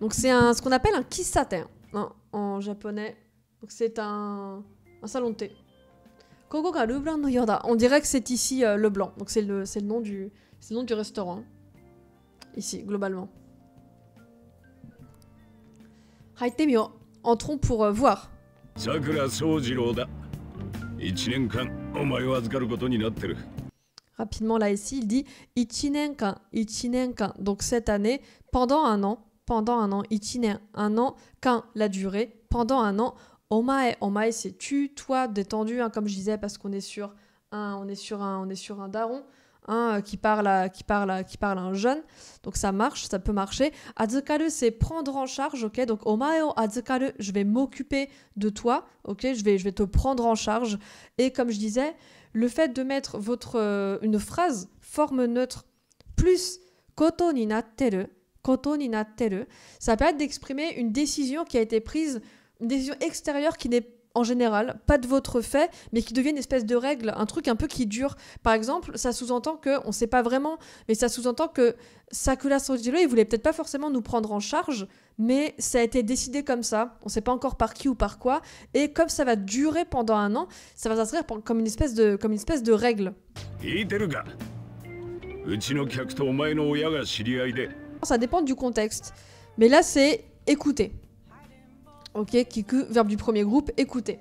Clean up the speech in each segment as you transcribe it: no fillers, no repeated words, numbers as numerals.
Donc c'est ce qu'on appelle un kissaten hein, en japonais. Donc c'est un salon de thé. Koko ga le blanc no yoda. On dirait que c'est ici le blanc. Donc c'est le nom du restaurant. Ici, globalement. Haite myo. Entrons pour voir. Sakura Sojiro da. 1年間お前を預かることになってる。 Rapidement là ici, il dit 1年間, 1年間. Donc cette année, pendant un an, 1年, un an, kan, la durée, pendant un an. Omae, omae c'est tu, toi, détendu, hein, comme je disais, parce qu'on est sur un daron, hein, qui parle à un jeune. Donc ça marche, ça peut marcher. Azukaru, c'est prendre en charge, ok. Donc omae o azukaru, je vais m'occuper de toi, ok. Je vais te prendre en charge. Et comme je disais, le fait de mettre une phrase forme neutre plus koto ni natteru, ça permet d'exprimer une décision qui a été prise, une décision extérieure qui n'est en général pas de votre fait, mais qui devient une espèce de règle, un truc un peu qui dure. Par exemple, ça sous-entend que, on sait pas vraiment, mais ça sous-entend que Sakura Sojiro, il voulait peut-être pas forcément nous prendre en charge, mais ça a été décidé comme ça, on sait pas encore par qui ou par quoi, et comme ça va durer pendant un an, ça va s'inscrire comme une espèce de règle. Ça dépend du contexte, mais là c'est écouter. Ok, kiku, verbe du premier groupe, écouter.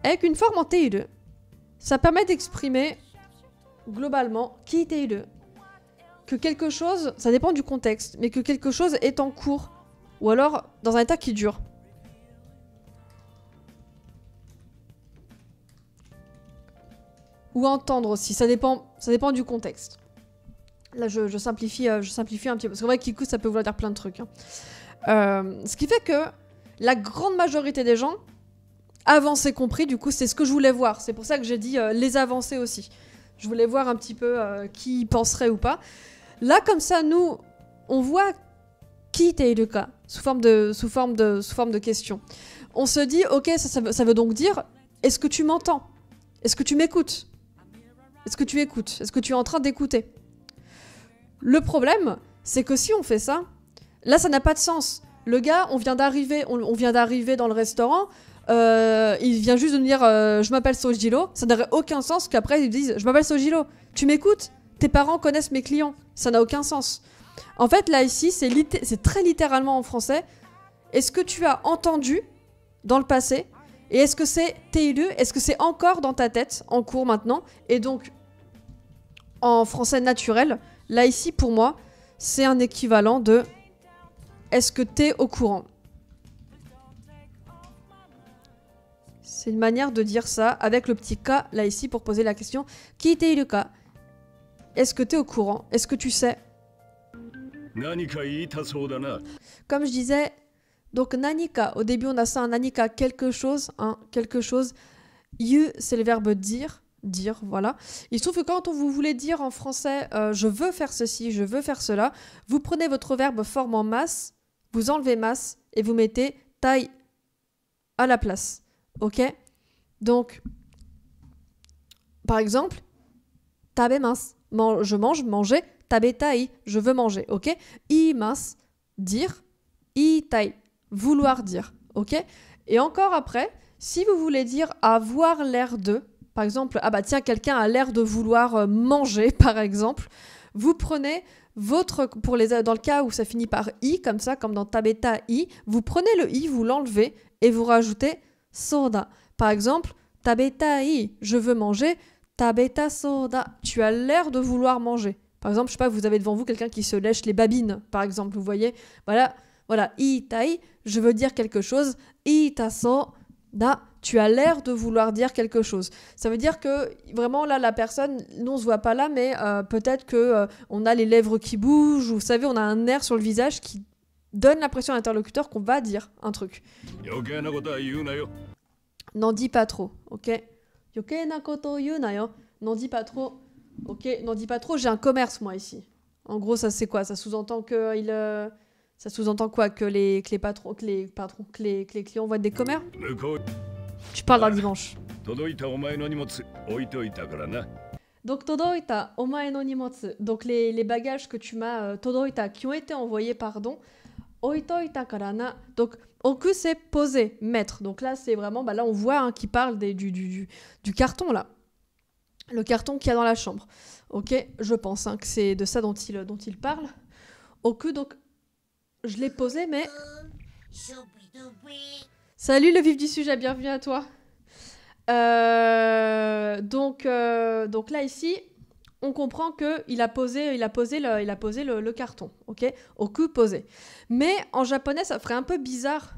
Avec une forme en teiru, ça permet d'exprimer globalement kiiteiru, que quelque chose, ça dépend du contexte, mais que quelque chose est en cours, ou alors dans un état qui dure. Ou entendre aussi, ça dépend du contexte. Là, je simplifie un petit peu, parce qu'en vrai, kiku, ça peut vouloir dire plein de trucs. Hein. Ce qui fait que la grande majorité des gens, avancés compris, du coup, c'est ce que je voulais voir. C'est pour ça que j'ai dit les avancés aussi. Je voulais voir un petit peu qui y penserait ou pas. Là, comme ça, nous, on voit qui t'es le cas, sous forme de question. On se dit, ok, ça veut donc dire, est-ce que tu m'entends? Est-ce que tu m'écoutes? Est-ce que tu écoutes? Est-ce que tu es en train d'écouter? Le problème, c'est que si on fait ça, là, ça n'a pas de sens. Le gars, on vient d'arriver dans le restaurant, il vient juste de nous dire je m'appelle Sojiro. Ça n'aurait aucun sens qu'après ils disent je m'appelle Sojiro. Tu m'écoutes? Tes parents connaissent mes clients. Ça n'a aucun sens. En fait, là, ici, c'est très littéralement en français. Est-ce que tu as entendu dans le passé? Et est-ce que c'est teiru? Est-ce que c'est encore dans ta tête, en cours maintenant? Et donc, en français naturel, là, ici, pour moi, c'est un équivalent de est-ce que t'es au courant? C'est une manière de dire ça avec le petit K là ici pour poser la question. Qui t'es le cas? Est-ce que t'es au courant? Est-ce que tu sais? Comme je disais, donc nanika, au début on a ça, un nanika, quelque chose, hein, quelque chose. You, c'est le verbe dire, voilà. Il se trouve que quand vous voulez dire en français je veux faire ceci, je veux faire cela, vous prenez votre verbe forme en masse, vous enlevez masse et vous mettez tai à la place. Ok? Donc, par exemple, tabemas, je mange, manger, tabetai, je veux manger. Ok? Imas, dire, itai, vouloir dire. Ok? Et encore après, si vous voulez dire avoir l'air de, par exemple, ah bah tiens, quelqu'un a l'air de vouloir manger, par exemple, vous prenez dans le cas où ça finit par i, comme ça, comme dans tabeta i, vous prenez le i, vous l'enlevez et vous rajoutez soda. Par exemple, tabeta i, je veux manger, tabeta soda, tu as l'air de vouloir manger. Par exemple, je sais pas, vous avez devant vous quelqu'un qui se lèche les babines, par exemple, vous voyez, voilà, itai, je veux dire quelque chose, ita soda, tu as l'air de vouloir dire quelque chose. Ça veut dire que vraiment là la personne, nous on se voit pas là, mais peut-être que on a les lèvres qui bougent, ou vous savez, on a un air sur le visage qui donne l'impression à l'interlocuteur qu'on va dire un truc. N'en dis pas trop, ok? Yokena koto yunayo. N'en dis pas trop, ok? N'en dis pas trop, j'ai un commerce moi ici. En gros, ça c'est quoi? Ça sous-entend que ça sous-entend quoi? Que les clients vont être des commères? Tu parles d'un dimanche. Donc, todoita omae no nimotsu. Donc, les bagages que tu m'as todoita, qui ont été envoyés, pardon. Oitoita kara na. Donc, oku, c'est poser, mettre. Donc là, c'est vraiment, là, on voit hein, qu'il parle du carton, là. Le carton qu'il y a dans la chambre. Ok, je pense hein, que c'est de ça dont il parle. Oku, donc, je l'ai posé, mais... Salut le vif du sujet, bienvenue à toi. Donc là, ici, on comprend qu'il a posé le carton. Ok, oku, posé. Mais en japonais, ça ferait un peu bizarre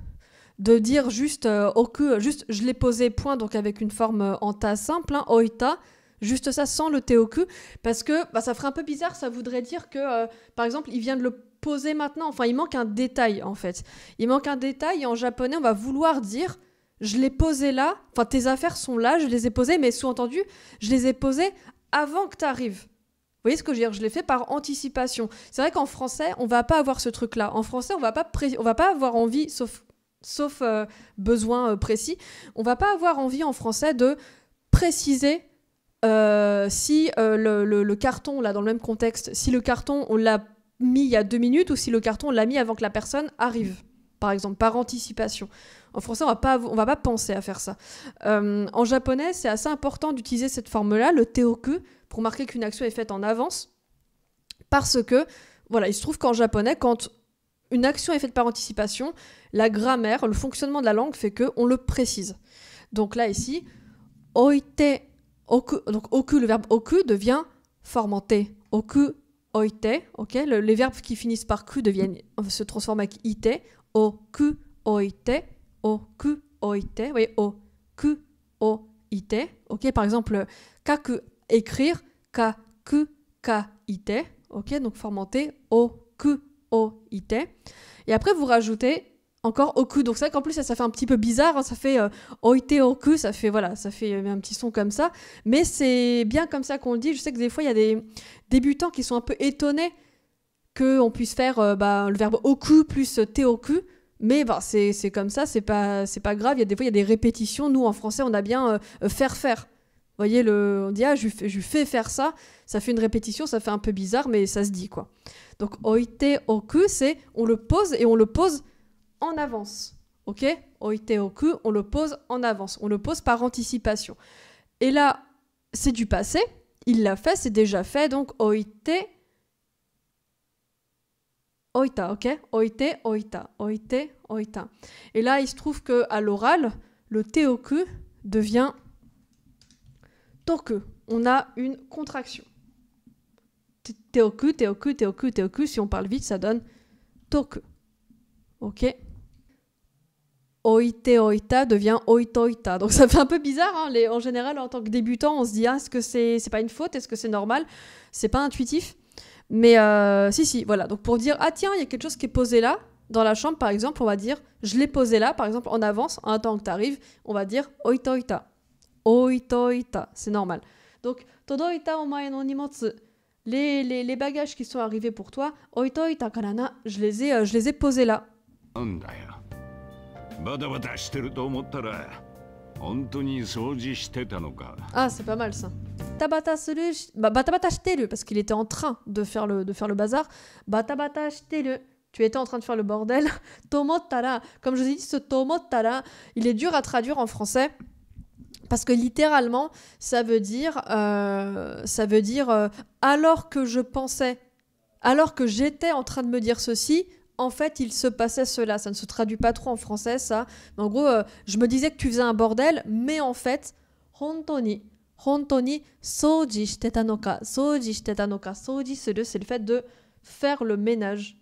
de dire juste oku, juste je l'ai posé, point, donc avec une forme en ta simple, hein, oita, juste ça sans le teoku, parce que ça ferait un peu bizarre, ça voudrait dire que, par exemple, il vient de le poser maintenant, enfin, il manque un détail, en fait. Il manque un détail, et en japonais, on va vouloir dire, je l'ai posé là, enfin, tes affaires sont là, je les ai posées, mais sous-entendu, je les ai posées avant que tu arrives. Vous voyez ce que je veux dire? Je l'ai fait par anticipation. C'est vrai qu'en français, on va pas avoir ce truc-là. En français, on va pas avoir envie, sauf besoin précis, on va pas avoir envie en français de préciser si le carton, là, dans le même contexte, si le carton, on l'a mis il y a 2 minutes ou si le carton, on l'a mis avant que la personne arrive, par exemple, par anticipation. En français, on va pas penser à faire ça. En japonais, c'est assez important d'utiliser cette forme-là, le teoku, pour marquer qu'une action est faite en avance, parce que, voilà, il se trouve qu'en japonais, quand une action est faite par anticipation, la grammaire, le fonctionnement de la langue fait qu'on le précise. Donc là, ici, oite, oku, donc oku, le verbe oku devient formenté. Oku, oite, ok, les verbes qui finissent par ku se transforment avec ite. Oku, oite, oku, oite, oui, oku, oite, ok, par exemple, kaku, écrire, kaku, kaite, ok, donc formenté, oku, oite. Et après, vous rajoutez encore oku. Donc c'est vrai qu'en plus, ça fait un petit peu bizarre. Hein, ça fait oite oku. Ça fait un petit son comme ça. Mais c'est bien comme ça qu'on le dit. Je sais que des fois, il y a des débutants qui sont un peu étonnés qu'on puisse faire le verbe oku plus teoku. Mais c'est comme ça, c'est pas grave. Des fois, il y a des répétitions. Nous, en français, on a bien faire. Vous voyez, on dit, je lui fais faire ça. Ça fait une répétition, ça fait un peu bizarre, mais ça se dit, quoi. Donc, oite oku, c'est on le pose et on le pose en avance. Ok? Oite oku, on le pose en avance. On le pose par anticipation. Et là, c'est du passé. Il l'a fait, c'est déjà fait. Donc, oite, oita, ok? Oite, oita, oite, oita. Et là, il se trouve qu'à l'oral, le teoku devient toku. On a une contraction. Teoku, teoku, teoku, teoku. Si on parle vite, ça donne toku. Ok? Oite, oita devient oitoita. Donc ça fait un peu bizarre. Hein, en général, en tant que débutant, on se dit est-ce que c'est pas une faute? Est-ce que c'est normal? C'est pas intuitif. Mais si, voilà. Donc pour dire tiens, il y a quelque chose qui est posé là, dans la chambre par exemple, on va dire je l'ai posé là, par exemple en avance, en attendant que tu arrives, on va dire oitoita. Oitoita, c'est normal. Donc, todoita omae no nimotsu. Les bagages qui sont arrivés pour toi, oitoita kara na, je les ai posés là. Ah, c'est pas mal ça. Batabata suru, batabata shiteru, parce qu'il était en train de faire le bazar. Batabata shiteru. Tu étais en train de faire le bordel. Tomottara. Comme je vous ai dit, ce tomottara, il est dur à traduire en français. Parce que littéralement, ça veut dire alors que je pensais, alors que j'étais en train de me dire ceci, en fait, il se passait cela. Ça ne se traduit pas trop en français, ça. Mais en gros, je me disais que tu faisais un bordel, mais en fait, hontoni, soji shite ta no ka, soji shite ta no ka, soji suru, c'est le fait de faire le ménage.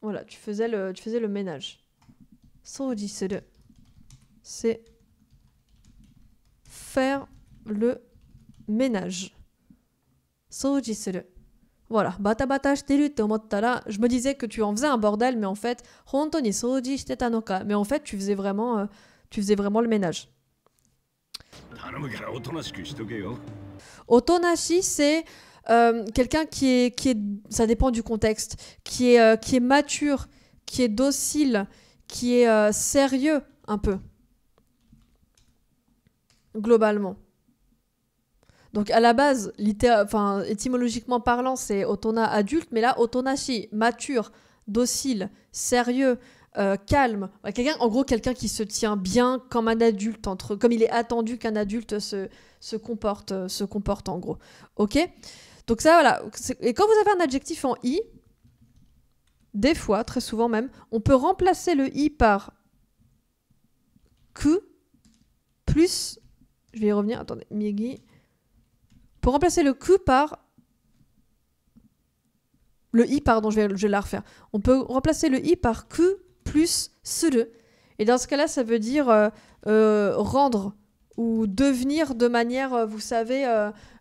Voilà, tu faisais le ménage. Soji suru, c'est faire le ménage. Soji suru. Voilà, batabata shiteru te omottara, je me disais que tu en faisais un bordel, mais en fait, honto ni soji shite ta no ka, mais en fait, tu faisais vraiment le ménage. Otonashi, c'est quelqu'un qui est, ça dépend du contexte, qui est mature, qui est docile, qui est sérieux un peu. Globalement. Donc à la base, étymologiquement parlant, c'est otona adulte, mais là, otonashi, mature, docile, sérieux, calme. En gros, quelqu'un qui se tient bien comme un adulte, comme il est attendu qu'un adulte se comporte en gros. Ok? Donc ça, voilà. Et quand vous avez un adjectif en i, des fois, très souvent même, on peut remplacer le i par que plus... Je vais y revenir, attendez, Miyagi. Pour remplacer le que par... Le i, pardon, je vais la refaire. On peut remplacer le i par que plus suru. Et dans ce cas-là, ça veut dire rendre ou devenir de manière, vous savez,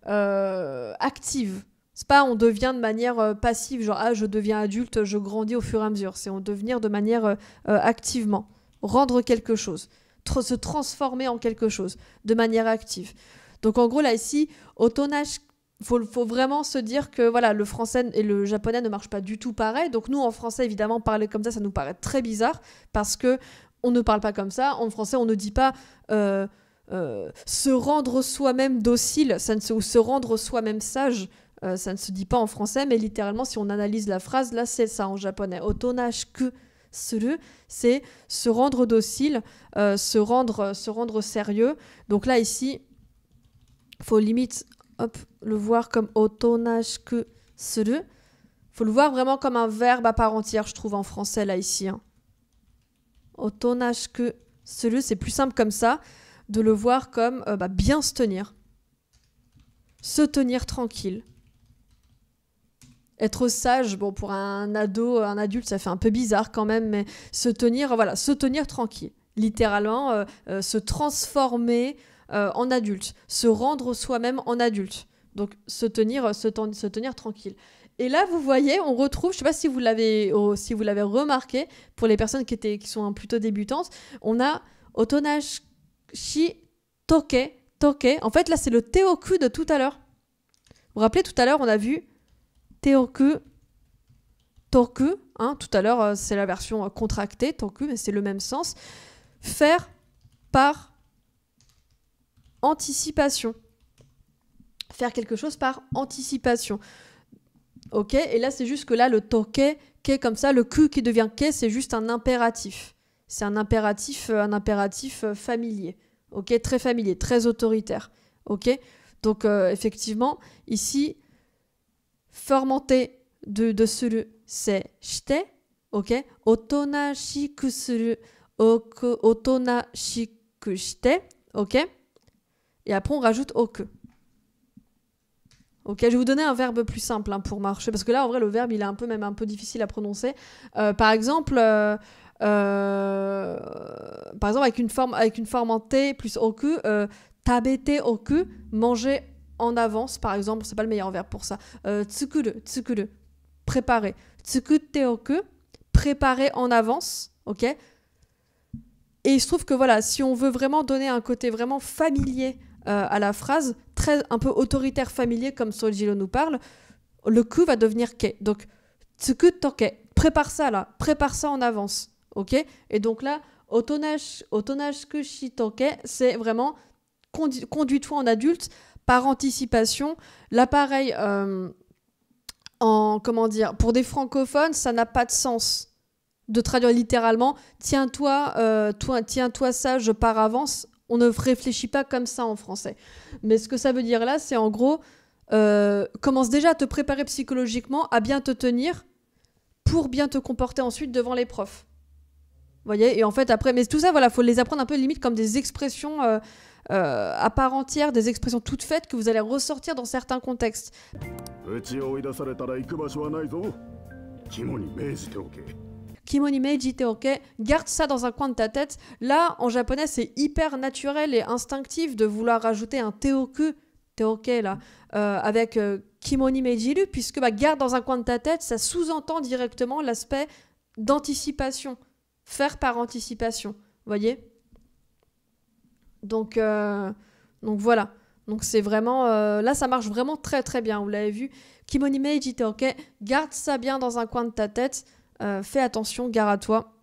active. C'est pas on devient de manière passive, genre ah, je deviens adulte, je grandis au fur et à mesure. C'est on devenir de manière activement. Rendre quelque chose. Se transformer en quelque chose de manière active. Donc en gros, là, ici, otonashi. Faut vraiment se dire que voilà, le français et le japonais ne marchent pas du tout pareil. Donc nous, en français, évidemment, parler comme ça nous paraît très bizarre parce que on ne parle pas comme ça. En français, on ne dit pas se rendre soi-même docile ou se rendre soi-même sage. Ça ne se dit pas en français, mais littéralement, si on analyse la phrase, là, c'est ça en japonais. Otonashiku suru, c'est se rendre docile, se rendre sérieux. Donc là, ici, faut limite... Hop, le voir comme otonashiku suru. Faut le voir vraiment comme un verbe à part entière, je trouve, en français, là, ici. Hein. Otonashiku suru, c'est plus simple comme ça, de le voir comme bien se tenir. Se tenir tranquille. Être sage, bon, pour un ado, un adulte, ça fait un peu bizarre quand même, mais se tenir tranquille. Littéralement, se transformer... en adulte, se rendre soi-même en adulte. Donc se tenir tranquille. Et là, vous voyez, on retrouve, je ne sais pas si vous l'avez remarqué, pour les personnes qui sont plutôt débutantes, on a otonashi toke. En fait, là, c'est le teoku de tout à l'heure. Vous vous rappelez, tout à l'heure, on a vu teoku, toku. Hein, tout à l'heure, c'est la version contractée, toku, mais c'est le même sens. Faire par anticipation. Faire quelque chose par anticipation. Ok, et là c'est juste que là le toke, ke comme ça, le ku qui devient ke, c'est juste un impératif. C'est un impératif familier. Ok, très familier, très autoritaire. Ok, donc effectivement ici fermenté de suru, c'est shite. Ok, otonashiku suru, otonashiku shite. Ok. Et après, on rajoute oku. Ok, je vais vous donner un verbe plus simple pour marcher, parce que là, en vrai, le verbe, il est même un peu difficile à prononcer. Par exemple, avec une forme en T plus oku, tabete oku, manger en avance, par exemple, c'est pas le meilleur verbe pour ça. Tsukuru, préparer. Tsukute oku, préparer en avance, ok. Et il se trouve que voilà, si on veut vraiment donner un côté vraiment familier à la phrase, un peu autoritaire familier comme Sojiro nous parle, le ku va devenir ke. Donc, tsuku toke, prépare ça en avance. Ok. Et donc là, otonashiku shitoke, c'est vraiment conduis-toi en adulte par anticipation. Là, pareil, pour des francophones, ça n'a pas de sens de traduire littéralement tiens-toi sage par avance. On ne réfléchit pas comme ça en français. Mais ce que ça veut dire là, c'est en gros, commence déjà à te préparer psychologiquement, à bien te tenir pour bien te comporter ensuite devant les profs. Vous voyez ? Et en fait, après, mais tout ça, voilà, faut les apprendre un peu limite comme des expressions à part entière, des expressions toutes faites que vous allez ressortir dans certains contextes. Kimoni meiji te oke, garde ça dans un coin de ta tête. Là, en japonais, c'est hyper naturel et instinctif de vouloir rajouter un teoku, là, avec kimoni meijiru, puisque garde dans un coin de ta tête, ça sous-entend directement l'aspect d'anticipation. Faire par anticipation, vous voyez ? Donc voilà. Donc c'est vraiment... là, ça marche vraiment très très bien, vous l'avez vu. Kimoni meiji te oke, garde ça bien dans un coin de ta tête. Fais attention, gare à toi.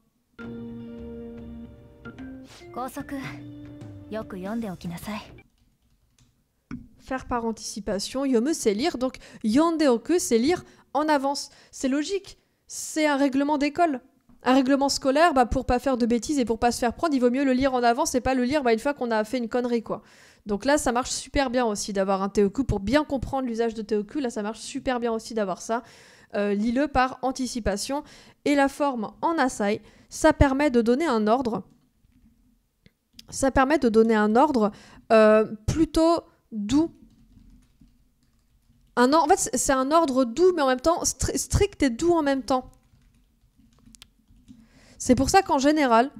Faire par anticipation. Yomu, c'est lire. Donc, yonde oku, c'est lire en avance. C'est logique. c'est un règlement d'école. Un règlement scolaire, bah, pour pas faire de bêtises et pour pas se faire prendre, il vaut mieux le lire en avance et pas le lire une fois qu'on a fait une connerie, quoi. Donc là, ça marche super bien aussi d'avoir un teoku pour bien comprendre l'usage de teoku. Là, ça marche super bien aussi d'avoir ça. Lis-le par anticipation. Et la forme en asai, ça permet de donner un ordre. Ça permet de donner un ordre plutôt doux. En fait, c'est un ordre doux, mais en même temps strict et doux en même temps. C'est pour ça qu'en général,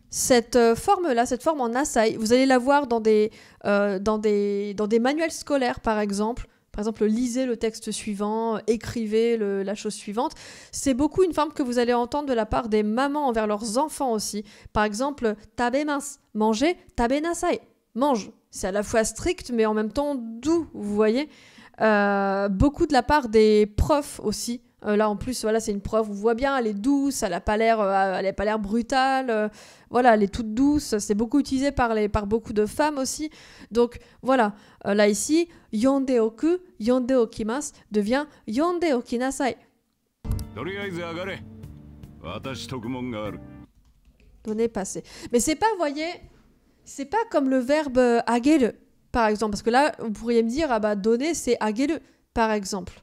cette forme-là, cette forme en asai, vous allez la voir dans des manuels scolaires, par exemple. Par exemple, lisez le texte suivant, écrivez la chose suivante. C'est beaucoup une forme que vous allez entendre de la part des mamans envers leurs enfants aussi. Par exemple, tabemas, manger, tabenasai, mange. C'est à la fois strict, mais en même temps doux, vous voyez. Beaucoup de la part des profs aussi. Là, en plus, voilà, c'est une prof, on voit bien, elle est douce, elle n'a pas l'air brutale. Voilà, elle est toute douce. C'est beaucoup utilisé par beaucoup de femmes aussi. Donc, voilà. Là, ici, yonde oku, yonde okimasu devient yonde okinasai. Donner, passer. Mais c'est pas, voyez, c'est pas comme le verbe ageru, par exemple. Parce que là, vous pourriez me dire, ah bah, donner, c'est ageru, par exemple.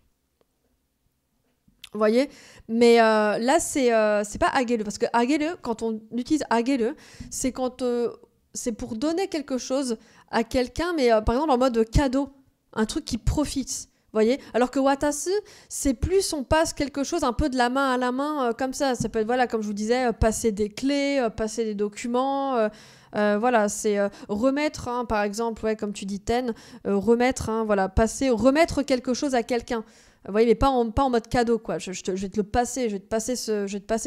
Vous voyez, mais là c'est pas ageru, parce que ageru, quand on utilise ageru, c'est quand c'est pour donner quelque chose à quelqu'un, mais par exemple en mode cadeau, un truc qui profite. Vous voyez, alors que watasu, c'est plus on passe quelque chose un peu de la main à la main, comme ça. Ça peut être, voilà, comme je vous disais, passer des clés, passer des documents. Voilà, c'est remettre, hein, par exemple, ouais, comme tu dis, Ten, remettre, hein, voilà, remettre quelque chose à quelqu'un. Vous voyez, mais pas en mode cadeau, quoi. Je vais te le passer, je vais te passer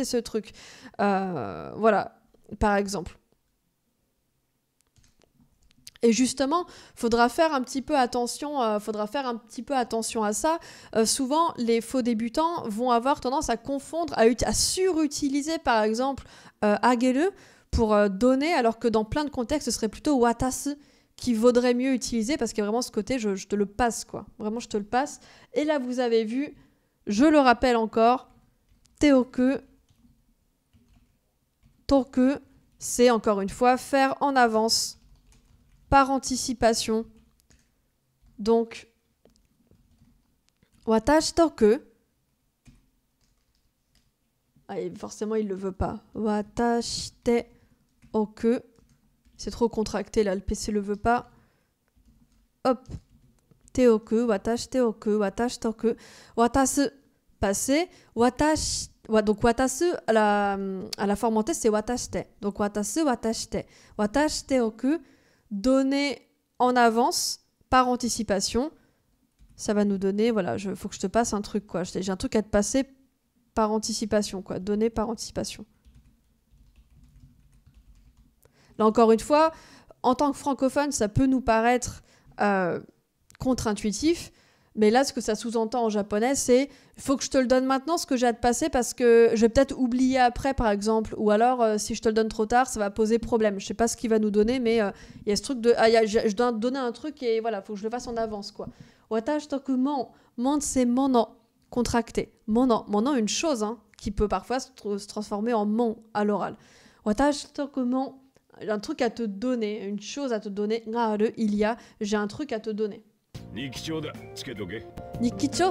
ce truc. Voilà, par exemple. Et justement, faudra faire un petit peu attention à ça. Souvent, les faux débutants vont avoir tendance à confondre, à surutiliser, par exemple, ageru pour donner, alors que dans plein de contextes, ce serait plutôt watasu qui vaudrait mieux utiliser, parce qu'il y a vraiment ce côté, je te le passe, quoi. Vraiment, je te le passe. Et là, vous avez vu, je le rappelle encore, teoku, toku, c'est encore une fois faire en avance, par anticipation. Donc, watashi toku. Ah, et forcément, il le veut pas. Watashi te oku. C'est trop contracté, là, le PC le veut pas. Hop. Teoku, watashi teoku, watashi toku. Watasu, passé. Watashi. Donc, watasu, à la forme en test, c'est watashi te. Donc, watasu, watashi te. Watashi teoku, donner en avance, par anticipation. Ça va nous donner, voilà, faut que je te passe un truc, quoi. J'ai un truc à te passer par anticipation, quoi. Donner par anticipation. Là, encore une fois, en tant que francophone, ça peut nous paraître contre-intuitif, mais là, ce que ça sous-entend en japonais, c'est il faut que je te le donne maintenant, ce que j'ai à te passer, parce que je vais peut-être oublier après, par exemple, ou alors, si je te le donne trop tard, ça va poser problème. Je sais pas ce qu'il va nous donner, mais il y a ce truc de... je dois te donner un truc et voilà, faut que je le fasse en avance, quoi. Watashi toku mon. Mon, c'est mono, contracté. Mono, une chose, hein, qui peut parfois se transformer en mon à l'oral. Watashi toku mon. Un truc à te donner, une chose à te donner. J'ai un truc à te donner. Nikicho,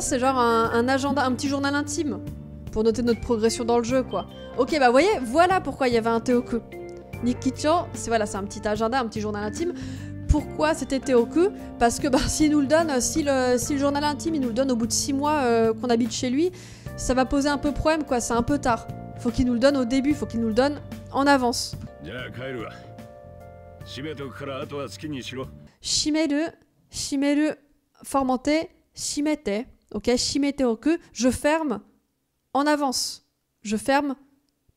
c'est genre un agenda, un petit journal intime pour noter notre progression dans le jeu, quoi. Ok, bah vous voyez, voilà pourquoi il y avait un teoku. Nikicho, c'est un petit agenda, un petit journal intime. Pourquoi c'était teoku? Parce que s'il nous le donne, si le journal intime il nous le donne au bout de 6 mois qu'on habite chez lui, ça va poser un peu problème, quoi. C'est un peu tard. Faut qu'il nous le donne au début, faut qu'il nous le donne en avance. Shimeru, formanté, shimete, ok, shimete oku, je ferme en avance, je ferme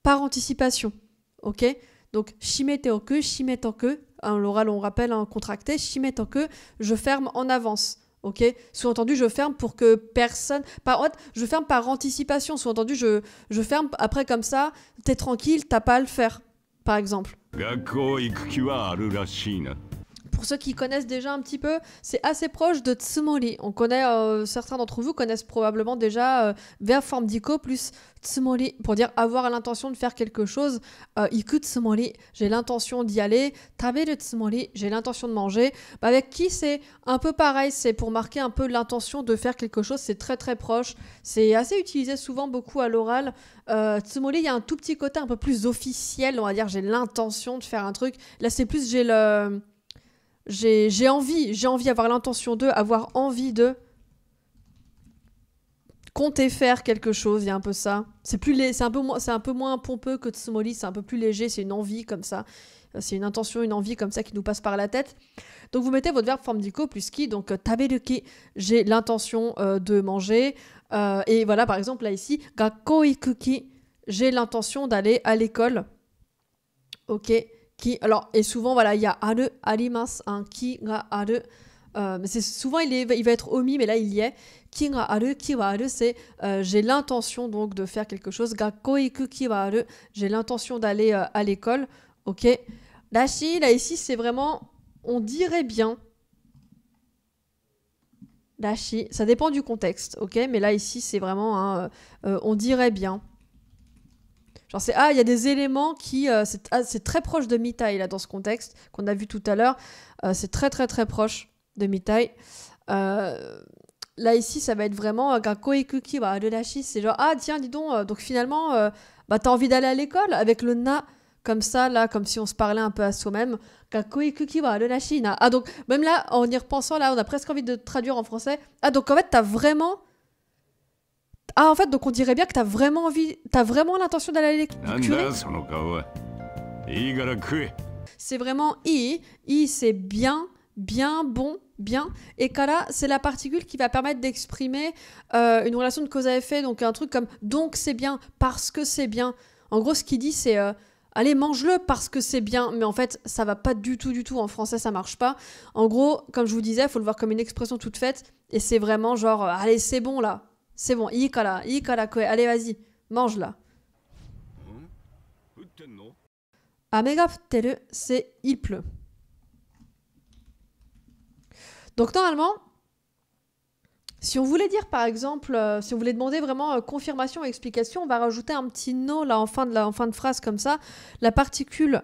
par anticipation, ok, donc shimete oku, l'oral on rappelle un contracté, shimete oku, je ferme en avance. Ok, sous-entendu, je ferme pour que personne... je ferme par anticipation. Sous-entendu, je ferme après comme ça, t'es tranquille, t'as pas à le faire, par exemple. Pour Pour ceux qui connaissent déjà un petit peu, c'est assez proche de tsumori. On connaît, certains d'entre vous connaissent probablement déjà verbe forme d'iko plus tsumori pour dire avoir l'intention de faire quelque chose. Iku tsumori, j'ai l'intention d'y aller. Taberu tsumori, j'ai l'intention de manger. Bah, avec ki, c'est un peu pareil. C'est pour marquer un peu l'intention de faire quelque chose. C'est très très proche. C'est assez utilisé souvent beaucoup à l'oral. Tsumori, il y a un tout petit côté un peu plus officiel. On va dire j'ai l'intention de faire un truc. Là, c'est plus j'ai envie, avoir l'intention de, avoir envie de compter faire quelque chose, il y a un peu ça. C'est un peu moins pompeux que tsumori, c'est un peu plus léger, c'est une envie comme ça. C'est une intention, une envie comme ça qui nous passe par la tête. Donc vous mettez votre verbe forme d'iko plus ki, donc taberuki, j'ai l'intention de manger. Et voilà, par exemple, là ici, gakko ikuki, j'ai l'intention d'aller à l'école. Ok. Alors, et souvent, voilà, il y a aru, arimasu, un ki ga aru. Mais souvent, il va être omis, mais là, il y est. Ki ga aru, ki wa aru, c'est j'ai l'intention donc de faire quelque chose. Gakko iku ki wa aru, j'ai l'intention d'aller à l'école. Ok. Dashi, là, ici, c'est vraiment, on dirait bien. Dashi, ça dépend du contexte, ok. Mais là, ici, c'est vraiment, on dirait bien. Genre il y a des éléments qui... c'est très proche de mitai, là, dans ce contexte, qu'on a vu tout à l'heure. C'est très, très, très proche de mitai. Là, ici, ça va être vraiment... Gakko ikuki wa aru dashi. C'est genre, ah, tiens, dis donc, donc finalement, t'as envie d'aller à l'école avec le na, comme ça, là, comme si on se parlait un peu à soi-même. Gakko ikuki wa aru dashi na. Ah, donc, même là, en y repensant, là, on a presque envie de traduire en français. Ah, donc, en fait, t'as vraiment... Ah, en fait, donc on dirait bien que t'as vraiment l'intention d'aller à l'école. C'est vraiment i. I, c'est bien, bien, bon, bien. Et kara, c'est la particule qui va permettre d'exprimer une relation de cause à effet. Donc un truc comme donc c'est bien, parce que c'est bien. En gros, ce qu'il dit, c'est allez, mange-le parce que c'est bien. Mais en fait, ça va pas du tout. En français, ça marche pas. En gros, comme je vous disais, il faut le voir comme une expression toute faite. Et c'est vraiment genre, allez, c'est bon là. C'est bon, ikara, kue, allez, vas-y, mange là. Ame ga futteru, c'est il pleut. Donc normalement, si on voulait dire par exemple, si on voulait demander vraiment confirmation ou explication, on va rajouter un petit no là en fin de phrase comme ça. La particule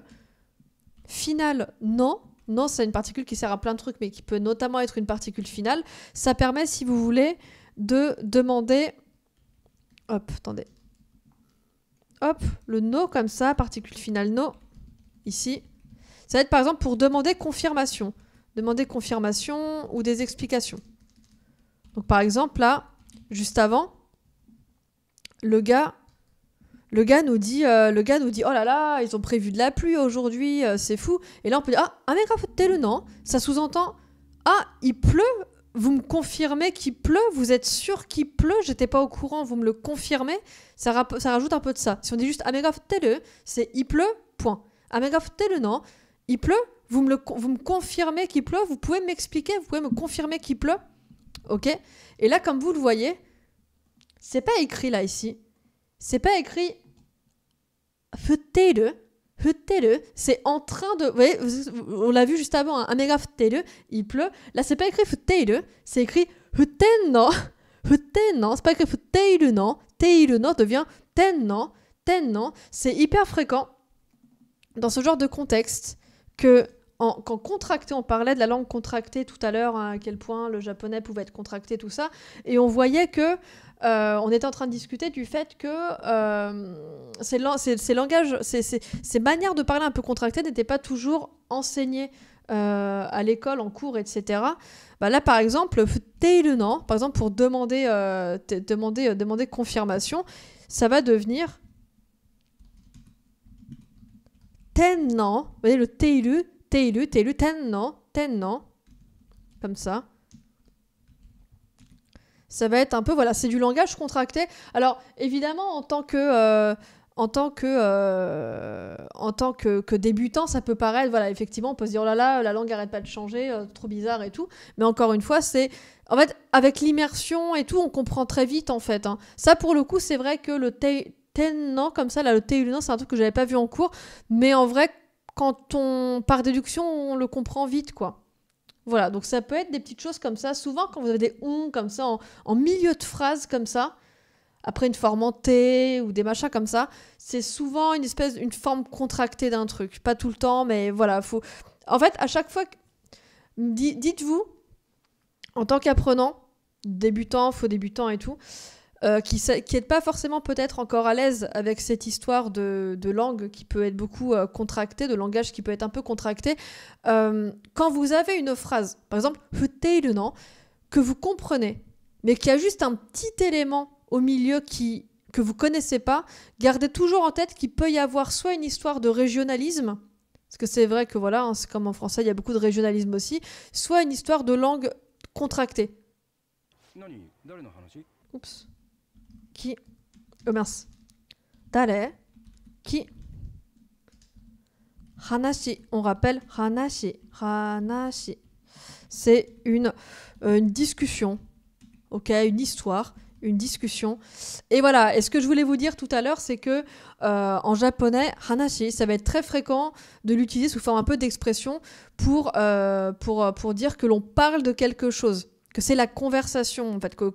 finale no, no c'est une particule qui sert à plein de trucs mais qui peut notamment être une particule finale. Ça permet, si vous voulez, de demander, hop, attendez, hop, le no comme ça, particule finale no, ici, ça va être par exemple pour demander confirmation ou des explications. Donc par exemple là, juste avant, le gars nous dit, oh là là, ils ont prévu de la pluie aujourd'hui, c'est fou. Et là on peut dire, ah, amega futteru no, ça sous-entend, ah, il pleut. Vous me confirmez qu'il pleut? Vous êtes sûr qu'il pleut? J'étais pas au courant, vous me le confirmez? Ça rajoute un peu de ça. Si on dit juste amega futteru, c'est il pleut, point. Amega futteru no, il pleut? Vous me confirmez qu'il pleut? Vous pouvez m'expliquer? Vous pouvez me confirmer qu'il pleut? Ok? Et là, comme vous le voyez, c'est pas écrit là, ici. C'est pas écrit futteru. Futteru, c'est en train de... Vous voyez, on l'a vu juste avant, hein, amega futteru, il pleut. Là, c'est pas écrit futteru, c'est écrit futten-no. Futten-no, c'est pas écrit futteiru no. Teiru no devient ten-no. Ten-no, c'est hyper fréquent dans ce genre de contexte que quand contracté, on parlait de la langue contractée tout à l'heure, hein, à quel point le japonais pouvait être contracté, tout ça, et on voyait que on était en train de discuter du fait que ces langages, ces manières de parler un peu contractées n'étaient pas toujours enseignées à l'école, en cours, etc. Bah là, par exemple, futeiru no, par exemple, pour demander confirmation, ça va devenir ten-no. Vous voyez le teiru, ten-no, comme ça. Ça va être un peu, voilà, c'est du langage contracté. Alors, évidemment, en tant que débutant, ça peut paraître, voilà, effectivement, on peut se dire, oh là là, la langue arrête pas de changer, trop bizarre et tout. Mais encore une fois, en fait, avec l'immersion et tout, on comprend très vite, en fait. Hein. Ça, pour le coup, c'est vrai que le ten-no, comme ça, là, le teiru no, c'est un truc que j'avais pas vu en cours. Mais en vrai, par déduction, on le comprend vite, quoi. Voilà, donc ça peut être des petites choses comme ça. Souvent, quand vous avez des on comme ça, en milieu de phrase comme ça, après une forme en T ou des machins comme ça, c'est souvent une forme contractée d'un truc. Pas tout le temps, mais voilà. En fait, à chaque fois, dites-vous, en tant qu'apprenant, débutant, faux débutant et tout, qui n'êtes pas forcément peut-être encore à l'aise avec cette histoire de langue qui peut être beaucoup contractée, de langage qui peut être un peu contracté, quand vous avez une phrase, par exemple, "futeiru no", que vous comprenez, mais qu'il y a juste un petit élément au milieu que vous connaissez pas, gardez toujours en tête qu'il peut y avoir soit une histoire de régionalisme, parce que c'est vrai que voilà, hein, c'est comme en français, il y a beaucoup de régionalisme aussi, soit une histoire de langue contractée. Oups. Qui mince. Dare qui hanashi. On rappelle hanashi. Hanashi. C'est une discussion. Ok, une histoire, une discussion. Et voilà. Et ce que je voulais vous dire tout à l'heure, c'est que en japonais, hanashi, ça va être très fréquent de l'utiliser sous forme un peu d'expression pour dire que l'on parle de quelque chose. Que c'est la conversation, en fait, que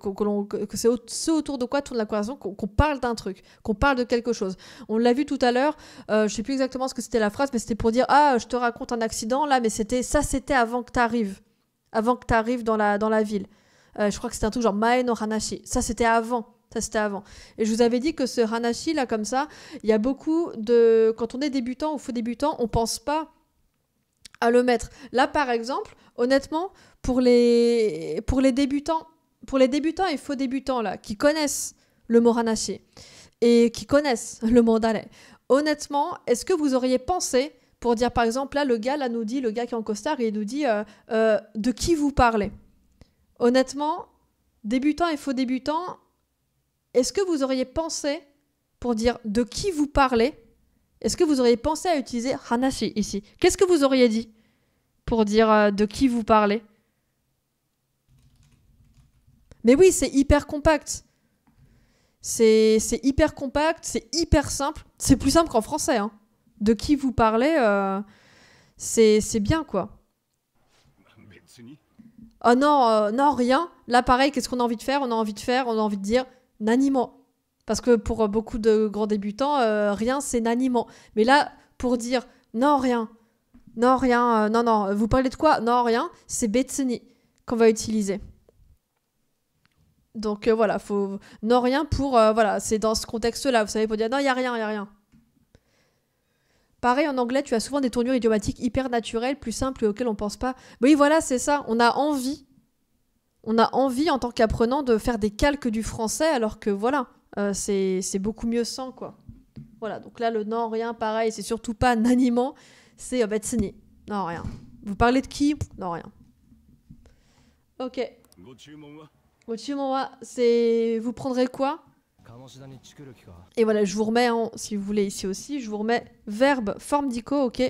c'est ce autour de quoi tourne la conversation, qu'on parle d'un truc, qu'on parle de quelque chose. On l'a vu tout à l'heure, je sais plus exactement ce que c'était la phrase, mais c'était pour dire « Ah, je te raconte un accident, là, mais c'était avant que tu arrives. Avant que tu arrives dans la ville. Je crois que c'était un truc genre « Mae no hanashi ». Ça, c'était avant. Et je vous avais dit que ce hanashi, là, comme ça, il y a beaucoup de... Quand on est débutant ou faux débutant, on pense pas à le mettre. Là, par exemple, honnêtement, pour les débutants et faux débutants là, qui connaissent le mot hanashi et qui connaissent le mot dare, honnêtement, est-ce que vous auriez pensé, pour dire par exemple, là, le gars qui est en costard, il nous dit de qui vous parlez. Honnêtement, débutants et faux débutants, est-ce que vous auriez pensé, pour dire de qui vous parlez, est-ce que vous auriez pensé à utiliser hanashi ici? Qu'est-ce que vous auriez dit pour dire de qui vous parlez? Mais oui, c'est hyper compact. C'est hyper compact, c'est hyper simple. C'est plus simple qu'en français. Hein. De qui vous parlez, c'est bien, quoi. Oh non, non, rien. Là, pareil, qu'est-ce qu'on a envie de faire? On a envie de dire nanimo. Parce que pour beaucoup de grands débutants, rien, c'est nanimo. Mais là, pour dire non, rien. Non, rien. Non. Vous parlez de quoi? Non, rien. C'est betsuni qu'on va utiliser. Donc voilà, faut non rien pour voilà, c'est dans ce contexte-là, vous savez, pour dire non, il y a rien. Pareil en anglais, tu as souvent des tournures idiomatiques hyper naturelles, plus simples et auxquelles on pense pas. Oui, voilà, c'est ça, on a envie en tant qu'apprenant de faire des calques du français alors que voilà, c'est beaucoup mieux sans quoi. Voilà, donc là le non rien pareil, c'est surtout pas nanimo, c'est betsuni. Non rien. Vous parlez de qui? Non rien. OK. C'est vous prendrez quoi? Et voilà, je vous remets, si vous voulez ici aussi, je vous remets verbe, forme d'iko, ok?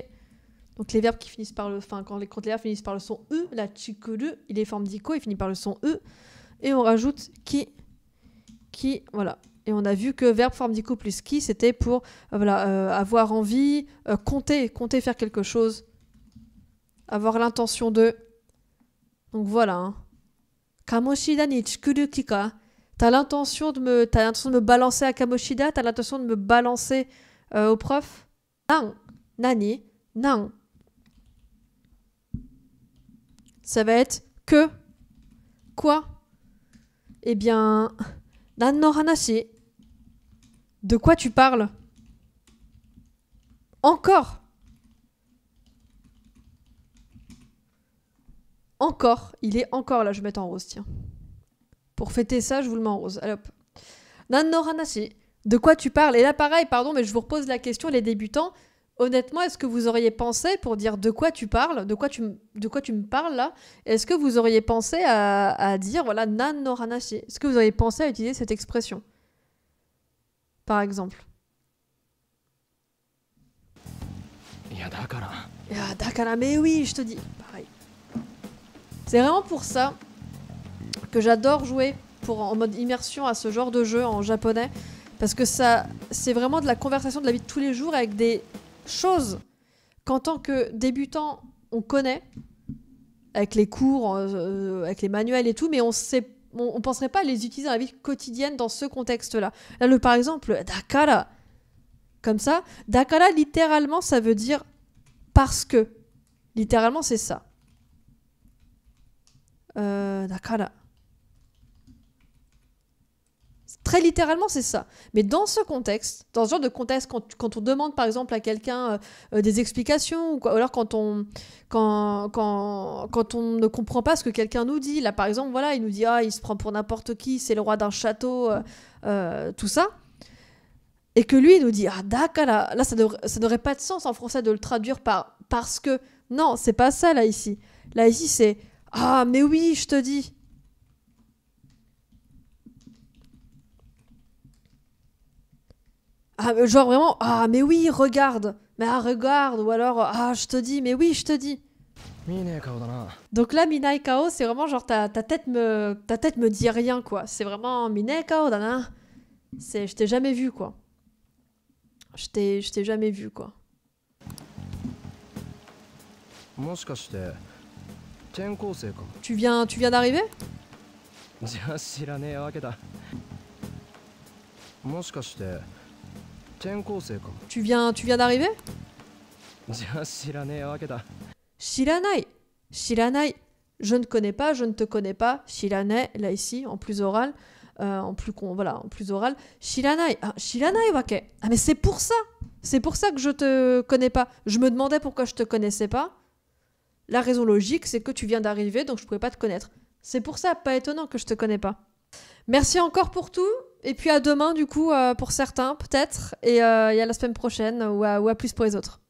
Donc les verbes qui finissent par le... Enfin, quand les verbes finissent par le son E, la chikuru, il est forme d'iko, il finit par le son E. Et on rajoute qui, voilà. Et on a vu que verbe, forme d'iko plus qui, c'était pour avoir envie, compter, faire quelque chose. Avoir l'intention de... Donc voilà, hein. Kamoshida ni chikuru kika. T'as l'intention de me balancer à Kamoshida? T'as l'intention de me balancer au prof? Nan. Nani. Nan. Ça va être que. Quoi? Eh bien, nan no hanashi. De quoi tu parles? Encore. Encore. Il est encore là, je vais mettre en rose, tiens. Pour fêter ça, je vous le mets en rose. Allez hop. Nan no hanashi. De quoi tu parles? Et là, pareil, pardon, mais je vous repose la question, les débutants. Honnêtement, est-ce que vous auriez pensé, pour dire de quoi tu parles, de quoi tu me parles là, est-ce que vous auriez pensé à dire, voilà, nan no hanashi? Est-ce que vous auriez pensé à utiliser cette expression? Par exemple. Dakara, mais oui, je te dis. Pareil. C'est vraiment pour ça que j'adore jouer en mode immersion à ce genre de jeu en japonais, parce que ça, c'est vraiment de la conversation de la vie de tous les jours avec des choses qu'en tant que débutant on connaît, avec les cours, avec les manuels et tout, mais on penserait pas à les utiliser dans la vie quotidienne dans ce contexte-là. Là, par exemple, dakara, comme ça. Dakara, littéralement, ça veut dire parce que. Littéralement, c'est ça. Dakara. Très littéralement, c'est ça. Mais dans ce contexte, dans ce genre de contexte, quand on demande par exemple à quelqu'un des explications, ou alors quand on ne comprend pas ce que quelqu'un nous dit, là par exemple, voilà, il nous dit « Ah, il se prend pour n'importe qui, c'est le roi d'un château, tout ça », et que lui, il nous dit « Ah, d'accord, là, ça n'aurait pas de sens en français de le traduire par « parce que ». Non, c'est pas ça, là, ici. Là, ici, c'est « Ah, mais oui, je te dis ». Ah, genre vraiment, ah, mais oui, regarde. Mais ah, regarde. Ou alors, ah, je te dis, mais oui, je te dis. Donc là, Minai Kao, c'est vraiment genre ta tête me dit rien, quoi. C'est vraiment Minai Kao, dana. Je t'ai jamais vu, quoi. Je t'ai jamais vu, quoi. Tu viens d'arriver? Tu viens d'arriver? Shiranai. Shiranai. Je ne connais pas, je ne te connais pas. Shiranai, là ici, en plus oral. En plus oral. Shiranai. Ah, shiranai wake. Ah, mais c'est pour ça. C'est pour ça que je te connais pas. Je me demandais pourquoi je te connaissais pas. La raison logique, c'est que tu viens d'arriver, donc je pouvais pas te connaître. C'est pour ça, pas étonnant que je te connais pas. Merci encore pour tout. Et puis à demain, du coup, pour certains, peut-être. Et à la semaine prochaine, ou à plus pour les autres.